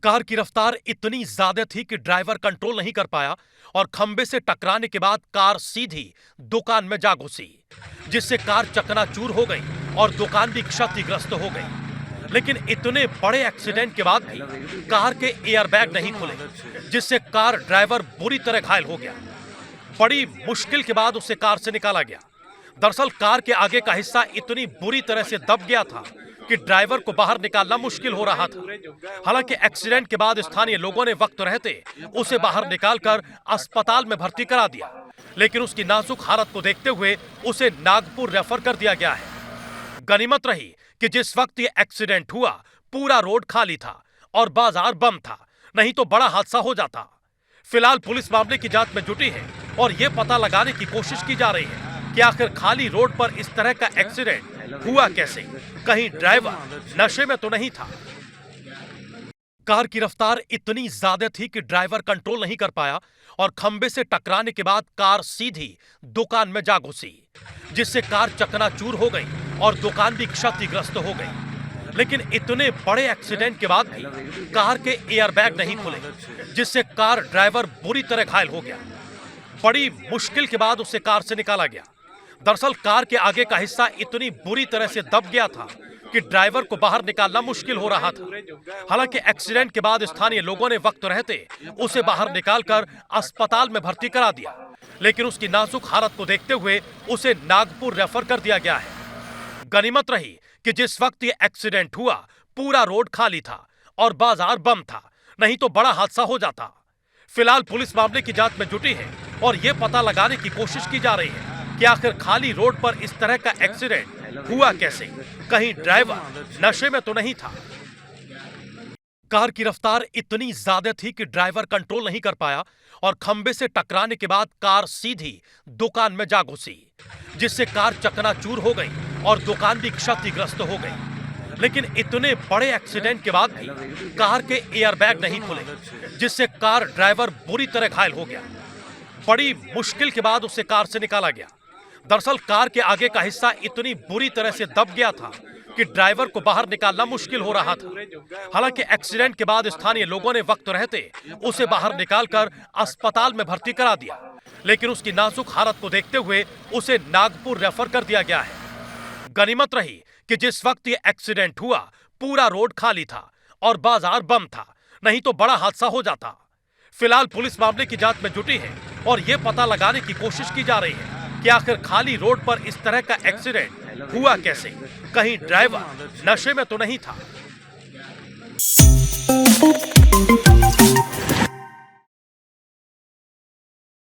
Car की रफ्तार इतनी ज्यादा थी कि ड्राइवर कंट्रोल नहीं कर पाया और खंबे से टकराने के बाद कार सीधी दुकान में जा घुसी, जिससे कार चकनाचूर हो गई और दुकान भी क्षतिग्रस्त हो गई। लेकिन इतने बड़े एक्सीडेंट के बाद भी कार के एयरबैग नहीं खुले, जिससे कार ड्राइवर बुरी तरह घायल हो गया। बड़ी मुश्किल के बाद उसे कार से निकाला गया। दरअसल कार के आगे का हिस्सा इतनी बुरी तरह से दब गया था कि ड्राइवर को बाहर निकालना मुश्किल हो रहा था। हालांकि एक्सीडेंट के बाद स्थानीय लोगों ने वक्त रहते उसे बाहर निकालकर अस्पताल में भर्ती करा दिया, लेकिन उसकी नाजुक हालत को देखते हुए उसे नागपुर रेफर कर दिया गया है। गनीमत रही कि जिस वक्त ये एक्सीडेंट हुआ पूरा रोड खाली था और बाजार बंद था, नहीं तो बड़ा हादसा हो जाता। फिलहाल पुलिस मामले की जांच में जुटी है और ये पता लगाने की कोशिश की जा रही है कि आखिर खाली रोड पर इस तरह का एक्सीडेंट हुआ कैसे। कहीं ड्राइवर नशे में तो नहीं था। कार की रफ्तार इतनी ज्यादा थी कि ड्राइवर कंट्रोल नहीं कर पाया और खंबे से टकराने के बाद कार सीधी दुकान में जा घुसी, जिससे कार चकनाचूर हो गई और दुकान भी क्षतिग्रस्त हो गई। लेकिन इतने बड़े एक्सीडेंट के बाद भी कार के एयरबैग नहीं खुले, जिससे कार ड्राइवर बुरी तरह घायल हो गया। बड़ी मुश्किल के बाद उसे कार से निकाला गया। दरअसल कार के आगे का हिस्सा इतनी बुरी तरह से दब गया था कि ड्राइवर को बाहर निकालना मुश्किल हो रहा था। हालांकि एक्सीडेंट के बाद स्थानीय लोगों ने वक्त रहते उसे बाहर निकालकर अस्पताल में भर्ती करा दिया, लेकिन उसकी नाजुक हालत को देखते हुए उसे नागपुर रेफर कर दिया गया है। गनीमत रही कि जिस वक्त ये एक्सीडेंट हुआ पूरा रोड खाली था और बाजार बंद था, नहीं तो बड़ा हादसा हो जाता। फिलहाल पुलिस मामले की जांच में जुटी है और ये पता लगाने की कोशिश की जा रही है कि आखिर खाली रोड पर इस तरह का एक्सीडेंट हुआ कैसे। कहीं ड्राइवर नशे में तो नहीं था। कार की रफ्तार इतनी ज्यादा थी कि ड्राइवर कंट्रोल नहीं कर पाया और खंबे से टकराने के बाद कार सीधी दुकान में जा घुसी, जिससे कार चकनाचूर हो गई और दुकान भी क्षतिग्रस्त हो गई। लेकिन इतने बड़े एक्सीडेंट के बाद भी कार के एयरबैग नहीं खुले, जिससे कार ड्राइवर बुरी तरह घायल हो गया। बड़ी मुश्किल के बाद उसे कार से निकाला गया। दरअसल कार के आगे का हिस्सा इतनी बुरी तरह से दब गया था कि ड्राइवर को बाहर निकालना मुश्किल हो रहा था। हालांकि एक्सीडेंट के बाद स्थानीय लोगों ने वक्त रहते उसे बाहर निकालकर अस्पताल में भर्ती करा दिया, लेकिन उसकी नाजुक हालत को देखते हुए उसे नागपुर रेफर कर दिया गया है। गनीमत रही कि जिस वक्त ये एक्सीडेंट हुआ पूरा रोड खाली था और बाजार बंद था, नहीं तो बड़ा हादसा हो जाता। फिलहाल पुलिस मामले की जांच में जुटी है और ये पता लगाने की कोशिश की जा रही है कि आखिर खाली रोड पर इस तरह का एक्सीडेंट हुआ कैसे। कहीं ड्राइवर नशे में तो नहीं था।